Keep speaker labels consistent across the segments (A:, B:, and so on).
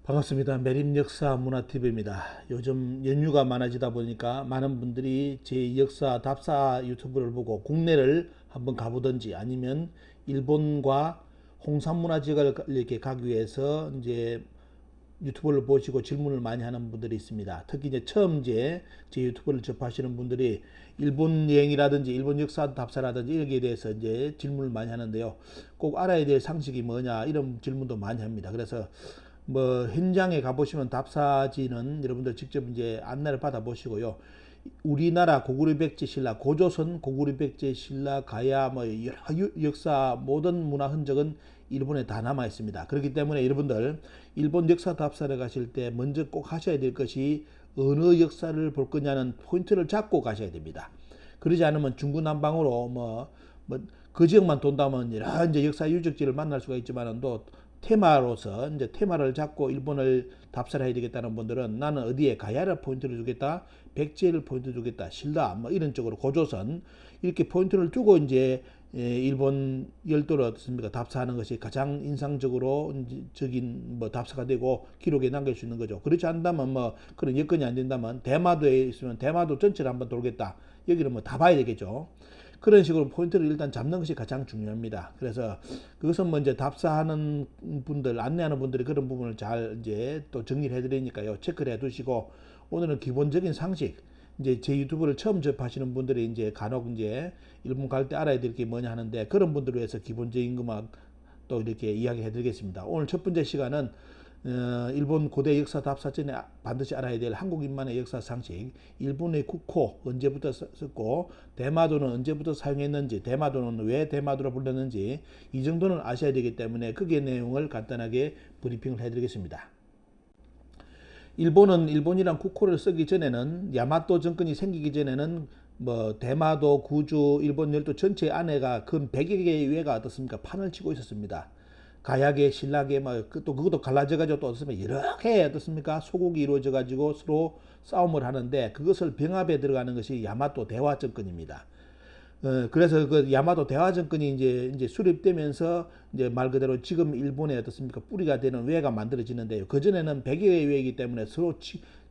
A: 반갑습니다. 매림 역사 문화TV입니다. 요즘 연휴가 많아지다 보니까 많은 분들이 제 역사 답사 유튜브를 보고 국내를 한번 가보든지 아니면 일본과 홍산문화 지역을 이렇게 가기 위해서 이제 유튜브를 보시고 질문을 많이 하는 분들이 있습니다. 특히 이제 처음 제 유튜브를 접하시는 분들이 일본 여행이라든지 일본 역사 답사라든지 여기에 대해서 이제 질문을 많이 하는데요. 꼭 알아야 될 상식이 뭐냐 이런 질문도 많이 합니다. 그래서 뭐 현장에 가보시면 답사지는 여러분들 직접 이제 안내를 받아 보시고요. 우리나라 고구려 백제 신라, 고조선 고구려 백제 신라, 가야 뭐 여러 역사 모든 문화 흔적은 일본에 다 남아 있습니다. 그렇기 때문에 여러분들 일본 역사 답사를 가실 때 먼저 꼭 하셔야 될 것이 어느 역사를 볼 거냐는 포인트를 잡고 가셔야 됩니다. 그러지 않으면 중구난방으로 그 지역만 돈다면 여러 이제 역사 유적지를 만날 수가 있지만은 또 테마로서 이제 테마를 잡고 일본을 답사를 해야 되겠다는 분들은 나는 어디에 가야를 포인트를 주겠다, 백제를 포인트 주겠다, 신라 뭐 이런 쪽으로 고조선 이렇게 포인트를 주고 이제 일본 열도를 어떻습니까 답사하는 것이 가장 인상적으로 적인 뭐 답사가 되고 기록에 남길 수 있는 거죠. 그렇지 않다면 뭐 그런 여건이 안 된다면 대마도에 있으면 대마도 전체를 한번 돌겠다. 여기는 뭐 다 봐야 되겠죠. 그런 식으로 포인트를 일단 잡는 것이 가장 중요합니다. 그래서 그것은 뭐 이제 답사하는 분들, 안내하는 분들이 그런 부분을 잘 이제 또 정리를 해드리니까요. 체크를 해두시고 오늘은 기본적인 상식, 이제 제 유튜브를 처음 접하시는 분들이 이제 간혹 이제 일본 갈 때 알아야 될 게 뭐냐 하는데 그런 분들을 위해서 기본적인 것만 또 이렇게 이야기해 드리겠습니다. 오늘 첫 번째 시간은 일본 고대 역사 답사전에 반드시 알아야 될 한국인만의 역사 상식, 일본의 국호 언제부터 썼고 대마도는 언제부터 사용했는지, 대마도는 왜 대마도로 불렀는지 이 정도는 아셔야 되기 때문에 그게 내용을 간단하게 브리핑을 해드리겠습니다. 일본은 일본이란 국호를 쓰기 전에는 야마토 정권이 생기기 전에는 뭐 대마도, 구주, 일본 열도 전체 안에가 근 100여 개의 외가 어떻습니까? 판을 치고 있었습니다. 가야계, 신라계, 또 그것도 갈라져가지고 또 어떻습니까? 여러 개 어떻습니까? 소국이 이루어져가지고 서로 싸움을 하는데 그것을 병합에 들어가는 것이 야마토 대화 정권입니다. 그래서 그 야마토 대화 정권이 이제 수립되면서 이제 말 그대로 지금 일본의 어떻습니까? 뿌리가 되는 외가 만들어지는데요. 그 전에는 백여의 외이기 때문에 서로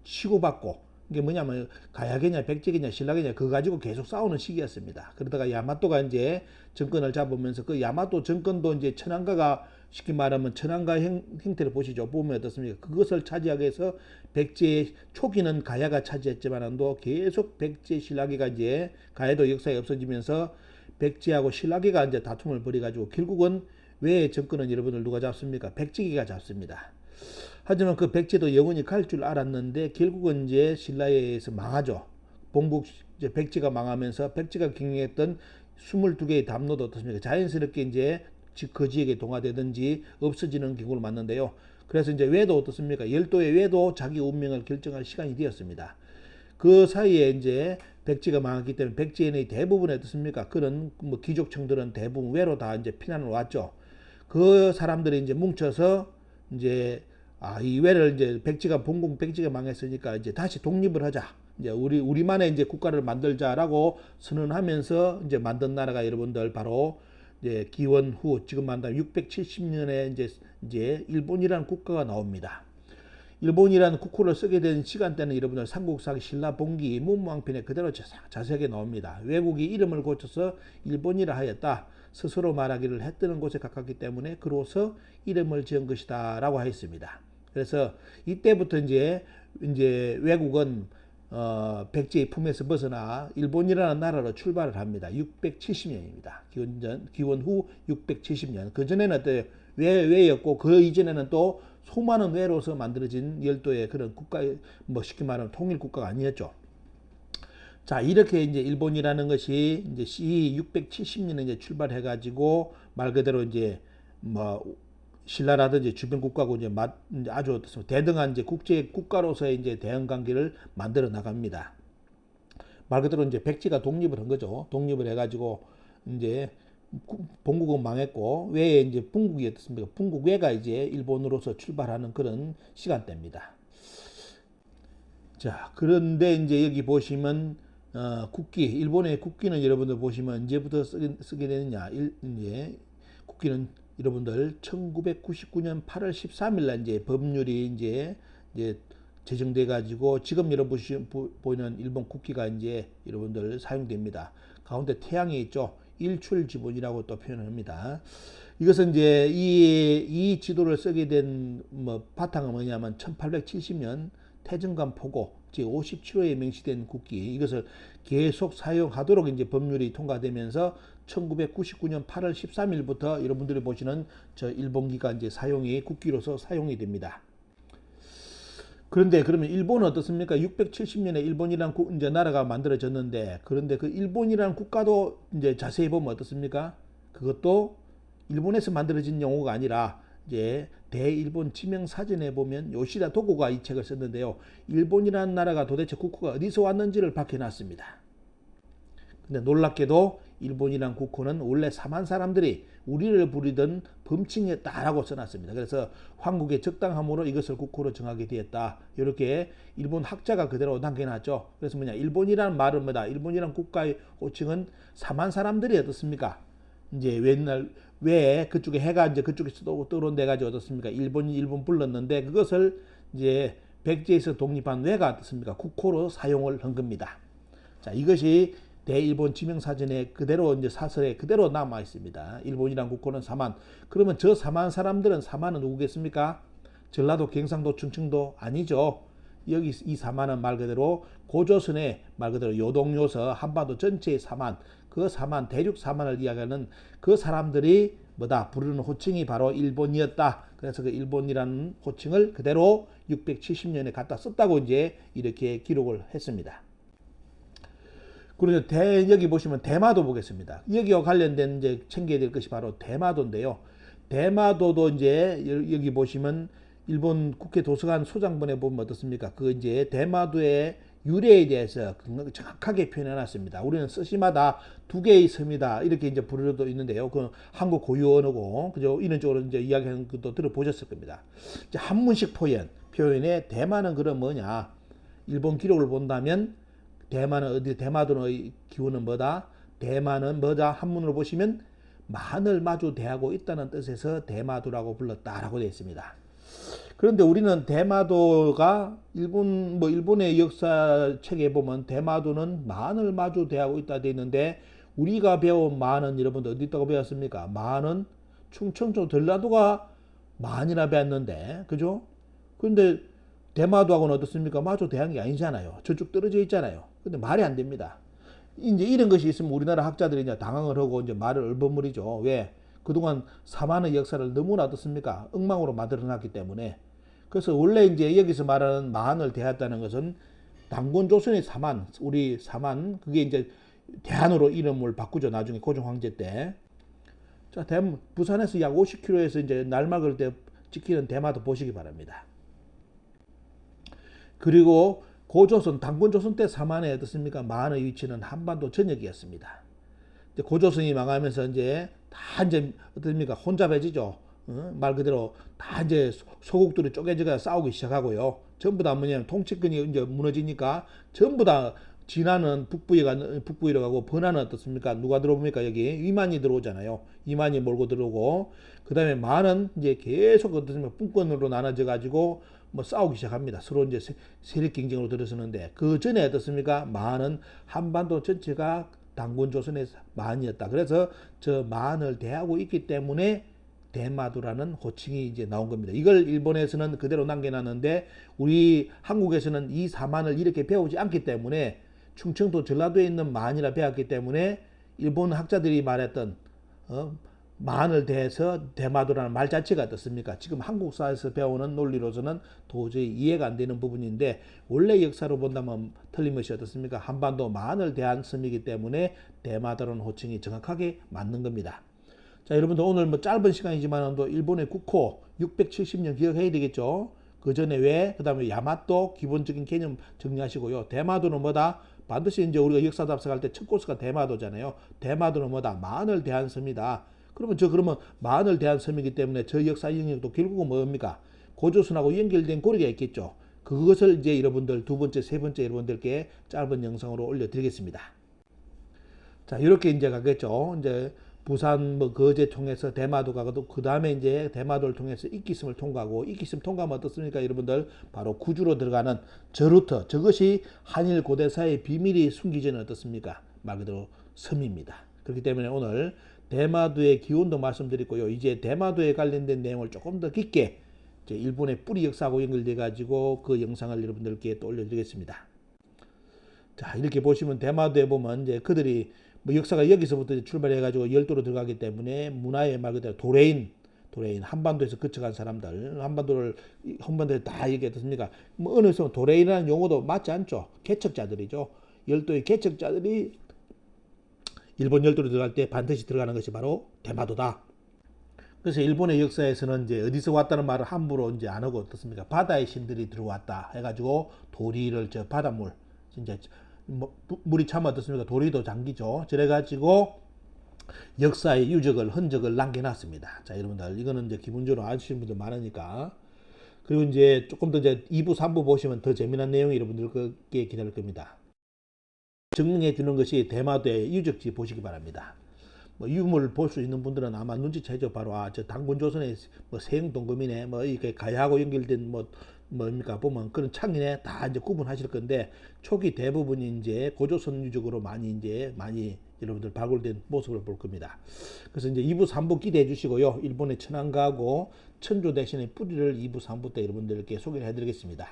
A: 치고받고 이게 뭐냐면 가야계냐 백제계냐 신라계냐 그거 가지고 계속 싸우는 시기였습니다. 그러다가 야마토가 이제 정권을 잡으면서 그 야마토 정권도 이제 천황가가 쉽게 말하면 천황가 형태를 보시죠. 보면 어떻습니까? 그것을 차지하기 위해서 백제 초기는 가야가 차지했지만도 계속 백제 신라계가 이제 가야도 역사에 없어지면서 백제하고 신라계가 이제 다툼을 벌여가지고 결국은 왜 정권은 여러분들 누가 잡습니까? 백제계가 잡습니다. 하지만 그 백제도 영원히 갈 줄 알았는데 결국은 이제 신라에 의해서 망하죠. 봉국 이제 백제가 망하면서 백제가 경영했던 22개의 담로도 어떻습니까? 자연스럽게 이제 그 지역에 동화되든지 없어지는 경우를 맞는데요. 그래서 이제 외도 어떻습니까? 열도의 외도 자기 운명을 결정할 시간이 되었습니다. 그 사이에 이제 백제가 망했기 때문에 백제인의 대부분이 어떻습니까? 그런 뭐 귀족층들은 대부분 외로 다 이제 피난을 왔죠. 그 사람들이 이제 뭉쳐서 이제 이 외를 이제 백제가 봉공 백제가 망했으니까 이제 다시 독립을 하자. 이제 우리만의 이제 국가를 만들자라고 선언하면서 이제 만든 나라가 여러분들 바로 이제 기원 후 지금 만다 670년에 이제 일본이라는 국가가 나옵니다. 일본이라는 국호를 쓰게 된 시간대는 여러분들 삼국사기 신라봉기 문무왕편에 그대로 자세하게 나옵니다. 외국이 이름을 고쳐서 일본이라 하였다. 스스로 말하기를 해뜨는 곳에 가깝기 때문에 그로서 이름을 지은 것이다라고 하였습니다. 그래서 이때부터 이제 외국은 백제의 품에서 벗어나 일본이라는 나라로 출발을 합니다. 670년입니다. 기원 후 670년. 그 전에는 어때요? 외였고 그 이전에는 또 수많은 외로서 만들어진 열도의 그런 국가, 뭐 쉽게 말하면 통일 국가가 아니었죠. 자, 이렇게 이제 일본이라는 것이 이제 C 670년에 이제 출발해가지고 말 그대로 이제 뭐 신라라든지 주변 국가고 이제 아주 대등한 이제 국제 국가로서의 이제 대응 관계를 만들어 나갑니다. 말 그대로 이제 백제가 독립을 한 거죠. 독립을 해가지고 이제 본국은 망했고 외에 이제 bun국이 어떻습니까? bun국 외가 이제 일본으로서 출발하는 그런 시간대입니다. 자, 그런데 이제 여기 보시면 국기, 일본의 국기는 여러분들 보시면 언제부터 쓰게 되느냐? 이제 국기는 여러분들 1999년 8월 13일 날 이제 법률이 이제 제정돼 가지고 지금 여러분 보이는 일본 국기가 이제 여러분들 사용됩니다. 가운데 태양이 있죠. 일출 지본이라고 또 표현을 합니다. 이것은 이제 이 지도를 쓰게 된 바탕은 뭐냐면 1870년 태정관 포고 제 57호에 명시된 국기, 이것을 계속 사용하도록 이제 법률이 통과되면서 1999년 8월 13일부터 여러분들이 보시는 저 일본기가 이제 국기로서 사용이 됩니다. 그런데 그러면 일본은 어떻습니까? 670년에 일본이라는 이제 나라가 만들어졌는데, 그런데 그 일본이라는 국가도 이제 자세히 보면 어떻습니까? 그것도 일본에서 만들어진 용어가 아니라 이제 대일본 지명사전에 보면 요시다 도쿠가 이 책을 썼는데요. 일본이라는 나라가 도대체 국호가 어디서 왔는지를 밝혀놨습니다. 근데 놀랍게도 일본이란 국호는 원래 사만 사람들이 우리를 부리던 범칭이었다라고 써놨습니다. 그래서 황국의 적당함으로 이것을 국호로 정하게 되었다. 이렇게 일본 학자가 그대로 남겨놨죠. 그래서 뭐냐, 일본이라는 말은 뭐다? 일본이란 국가의 호칭은 사만 사람들이 어떻습니까? 이제 왜 그쪽에 해가 이제 그쪽에서 떠오른데 가지고 어떻습니까? 일본이 일본 불렀는데 그것을 이제 백제에서 독립한 왜가 어떻습니까? 국호로 사용을 한 겁니다. 자, 이것이 대일본 지명사전에 그대로 이제 사설에 그대로 남아 있습니다. 일본이란 국호는 사만. 그러면 저 사만 사람들은 사만은 누구겠습니까? 전라도, 경상도, 충청도 아니죠. 여기 이 사만은 말 그대로 고조선의 말 그대로 요동요서 한반도 전체의 사만, 그 사만, 대륙 사만을 이야기하는 그 사람들이 뭐다? 부르는 호칭이 바로 일본이었다. 그래서 그 일본이라는 호칭을 그대로 670년에 갖다 썼다고 이제 이렇게 기록을 했습니다. 그리고 여기 보시면 대마도 보겠습니다. 여기와 관련된 이제 챙겨야 될 것이 바로 대마도인데요. 대마도도 이제 여기 보시면 일본 국회 도서관 소장본에 보면 어떻습니까? 그 이제 대마도의 유래에 대해서 정확하게 표현해놨습니다. 우리는 쓰시마다 두 개의 섬이다 이렇게 이제 부르도 있는데요. 그 한국 고유 언어고, 그죠? 이런 쪽으로 이제 이야기하는 것도 들어보셨을 겁니다. 이제 한문식 표현에 대마는 그럼 뭐냐? 일본 기록을 본다면 대마도의 기원은 뭐다? 대마는 뭐다? 한문으로 보시면 만을 마주 대하고 있다는 뜻에서 대마도라고 불렀다라고 되어 있습니다. 그런데 우리는 대마도가 일본의 역사책에 보면 대마도는 만을 마주 대하고 있다 되어 있는데, 우리가 배운 만은 여러분들 어디 있다고 배웠습니까? 만은 충청도 전라도가 만이라 배웠는데, 그죠? 그런데 대마도하고는 어떻습니까? 마주 대한 게 아니잖아요. 저쪽 떨어져 있잖아요. 근데 말이 안 됩니다. 이제 이런 것이 있으면 우리나라 학자들이 이제 당황을 하고 이제 말을 얼버무리죠. 왜? 그동안 사만의 역사를 너무나 어떻습니까? 엉망으로 만들어놨기 때문에. 그래서 원래 이제 여기서 말하는 만을 대했다는 것은 당군 조선의 사만, 우리 사만, 그게 이제 대한으로 이름을 바꾸죠. 나중에 고종 황제 때. 자, 부산에서 약 50km에서 이제 날 막을 때 지키는 대마도 보시기 바랍니다. 그리고 고조선, 당군조선 때 사만의 어떻습니까? 만의 위치는 한반도 전역이었습니다. 이제 고조선이 망하면서 이제 다 이제 어떻습니까? 혼잡해지죠. 말 그대로 다 이제 소국들이 쪼개져가 싸우기 시작하고요. 전부 다 뭐냐면 통치권이 이제 무너지니까 전부 다 진화는 북부에 가고 번화는 어떻습니까? 누가 들어옵니까? 여기 위만이 들어오잖아요. 위만이 몰고 들어오고, 그 다음에 만은 이제 계속 어떻습니까? 분권으로 나눠져 가지고 뭐 싸우기 시작합니다. 서로 이제 세력 경쟁으로 들어서는데, 그 전에 어떻습니까? 만은 한반도 전체가 당군 조선의 만이었다. 그래서 저 만을 대하고 있기 때문에 대마도라는 호칭이 이제 나온 겁니다. 이걸 일본에서는 그대로 남겨놨는데, 우리 한국에서는 이 사만을 이렇게 배우지 않기 때문에, 충청도 전라도에 있는 만이라 배웠기 때문에 일본 학자들이 말했던 만을 대해서 대마도라는 말 자체가 어떻습니까? 지금 한국사에서 배우는 논리로서는 도저히 이해가 안 되는 부분인데, 원래 역사로 본다면 틀림없이 어떻습니까? 한반도 만을 대한 섬이기 때문에 대마도라는 호칭이 정확하게 맞는 겁니다. 자, 여러분들 오늘 뭐 짧은 시간이지만 또 일본의 국호 670년 기억해야 되겠죠? 그 전에 왜? 그 다음에 야마토 기본적인 개념 정리하시고요. 대마도는 뭐다? 반드시 이제 우리가 역사 답사할 때 첫 코스가 대마도잖아요. 대마도는 뭐다? 만을 대한 섬이다. 그러면 만을 대한 섬이기 때문에 저 역사 영역도 결국은 뭡니까? 고조선하고 연결된 고리가 있겠죠. 그것을 이제 여러분들 두 번째, 세 번째 여러분들께 짧은 영상으로 올려드리겠습니다. 자, 이렇게 이제 가겠죠. 이제 부산 뭐 거제 통해서 대마도 가고 그 다음에 이제 대마도를 통해서 이기섬을 통과하고 이기섬 통과하면 어떻습니까? 여러분들 바로 구주로 들어가는 저 루트 저것이 한일 고대사의 비밀이 숨기지 않은 어떻습니까? 말 그대로 섬입니다. 그렇기 때문에 오늘 대마도의 기원도 말씀드렸고요. 이제 대마도에 관련된 내용을 조금 더 깊게 일본의 뿌리 역사하고 연결돼 가지고 그 영상을 여러분들께 또 올려드리겠습니다. 자, 이렇게 보시면 대마도에 보면 이제 그들이 뭐 역사가 여기서부터 출발해 가지고 열도로 들어가기 때문에 문화의 말 그대로 도레인 한반도에서 거쳐간 사람들 한반도에 다 얘기했습니까? 뭐 어느 순간 도레인이라는 용어도 맞지 않죠. 개척자들이죠. 열도의 개척자들이 일본 열도로 들어갈 때 반드시 들어가는 것이 바로 대마도다. 그래서 일본의 역사에서는 이제 어디서 왔다는 말을 함부로 이제 안 하고 어떻습니까? 바다의 신들이 들어왔다 해가지고 도리를 저 바닷물 진짜 뭐 물이 참 어떻습니까? 도리도 장기죠. 저래가지고 역사의 흔적을 남겨놨습니다. 자, 여러분들 이거는 이제 기본적으로 아시는 분들 많으니까. 그리고 이제 조금 더 이제 2부, 3부 보시면 더 재미난 내용이 여러분들께 기다릴 겁니다. 증명해 주는 것이 대마도의 유적지 보시기 바랍니다. 뭐 유물을 볼 수 있는 분들은 아마 눈치채죠. 바로 저 당군조선의 뭐 세형동금이네, 뭐 이렇게 가야하고 연결된 뭡니까 보면 그런 창이네 다 이제 구분하실 건데 초기 대부분이 이제 고조선 유적으로 많이 여러분들 발굴된 모습을 볼 겁니다. 그래서 이제 2부, 3부 기대해 주시고요. 일본의 천황가하고 천조 대신의 뿌리를 2부, 3부 때 여러분들께 소개를 해드리겠습니다.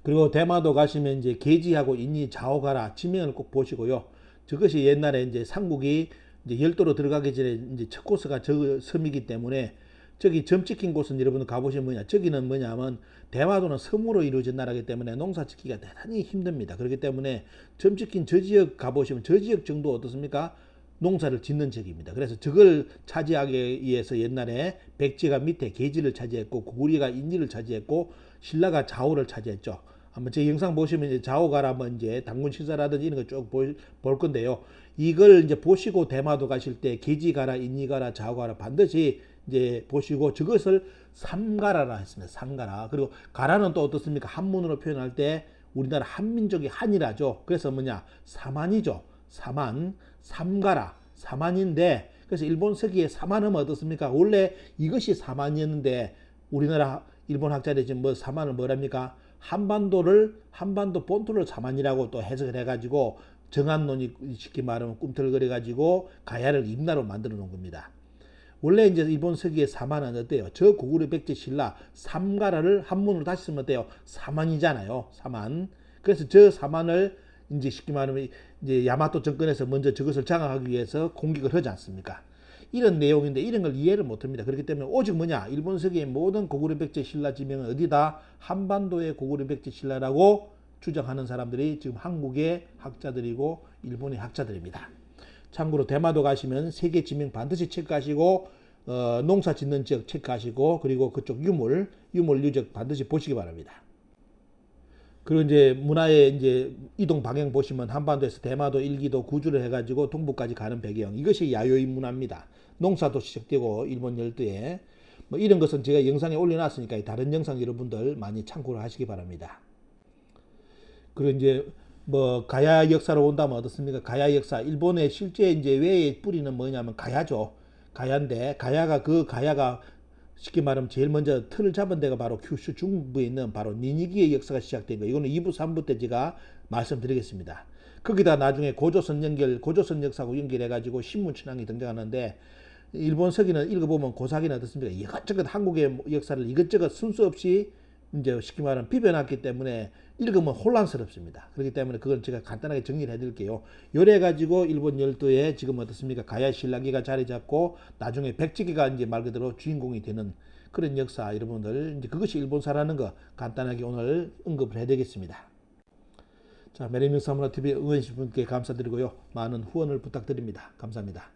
A: 그리고 대마도 가시면 이제 계지하고 인이 자오가라 지명을 꼭 보시고요. 저것이 옛날에 이제 삼국이 이제 열도로 들어가기 전에 이제 첫 코스가 저 섬이기 때문에 저기 점 찍힌 곳은 여러분 가보시면 저기는 뭐냐면 대마도는 섬으로 이루어진 나라이기 때문에 농사 짓기가 대단히 힘듭니다. 그렇기 때문에 점 찍힌 저 지역 가보시면 저 지역 정도 어떻습니까? 농사를 짓는 지역입니다. 그래서 저걸 차지하기 위해서 옛날에 백제가 밑에 계지를 차지했고 고구리가 인지를 차지했고 신라가 자오를 차지했죠. 한번 제 영상 보시면 이제 자오가라 뭐 이제 당군 식사라든지 이런 거 쭉 볼 건데요. 이걸 이제 보시고 대마도 가실 때 계지가라, 인이가라, 자오가라 반드시 이제 보시고 저것을 삼가라라 했습니다. 삼가라. 그리고 가라는 또 어떻습니까? 한문으로 표현할 때 우리나라 한민족이 한이라죠. 그래서 뭐냐? 사만이죠. 사만, 삼가라, 사만인데 그래서 일본 서기에 사만하면 어떻습니까? 원래 이것이 사만이었는데 우리나라 일본 학자들이 지금 뭐 사만을 뭐랍니까? 한반도 본토를 사만이라고 또 해석을 해가지고 정한론이 쉽게 말하면 꿈틀거려 가지고 가야를 임나로 만들어 놓은 겁니다. 원래 이제 일본 서기의 사만은 어때요? 저 고구려 백제 신라 삼가라를 한문으로 다시 쓰면 어때요? 사만이잖아요. 사만. 그래서 저 사만을 이제 쉽게 말하면 이제 야마토 정권에서 먼저 저것을 장악하기 위해서 공격을 하지 않습니까? 이런 내용인데 이런 걸 이해를 못합니다. 그렇기 때문에 오직 뭐냐? 일본 서기의 모든 고구려 백제 신라 지명은 어디다? 한반도의 고구려 백제 신라라고 주장하는 사람들이 지금 한국의 학자들이고 일본의 학자들입니다. 참고로 대마도 가시면 세계 지명 반드시 체크하시고 농사 짓는 지역 체크하시고 그리고 그쪽 유물 유적 반드시 보시기 바랍니다. 그리고 이제 문화의 이제 이동 방향 보시면 한반도에서 대마도, 일기도, 구주를 해가지고 동북까지 가는 배경 이것이 야요이 문화입니다. 농사도 시작되고 일본 열도에 뭐 이런 것은 제가 영상에 올려놨으니까 다른 영상 여러분들 많이 참고를 하시기 바랍니다. 그리고 이제 뭐 가야 역사로 온다면 어떻습니까? 가야 역사 일본의 실제 이제 외의 뿌리는 뭐냐면 가야죠. 가야인데 가야가 쉽게 말하면 제일 먼저 틀을 잡은 데가 바로 큐슈 중부에 있는 바로 니니기의 역사가 시작된 거예요. 이거는 2부, 3부 때 제가 말씀드리겠습니다. 거기다 나중에 고조선 역사하고 연결해가지고 신문춘향이 등장하는데 일본 서기는 읽어보면 고사기는 어떻습니까? 이것저것 한국의 역사를 이것저것 순수 없이 이제 쉽게 말하면 비벼놨기 때문에 읽으면 혼란스럽습니다. 그렇기 때문에 그건 제가 간단하게 정리를 해드릴게요. 요래 가지고 일본 열도에 지금 어떻습니까? 가야 신라기가 자리 잡고 나중에 백제기가 이제 말 그대로 주인공이 되는 그런 역사 여러분들 이제 그것이 일본사라는 거 간단하게 오늘 언급을 해드리겠습니다. 자, 매력역사문화TV 응원해주신 분께 감사드리고요. 많은 후원을 부탁드립니다. 감사합니다.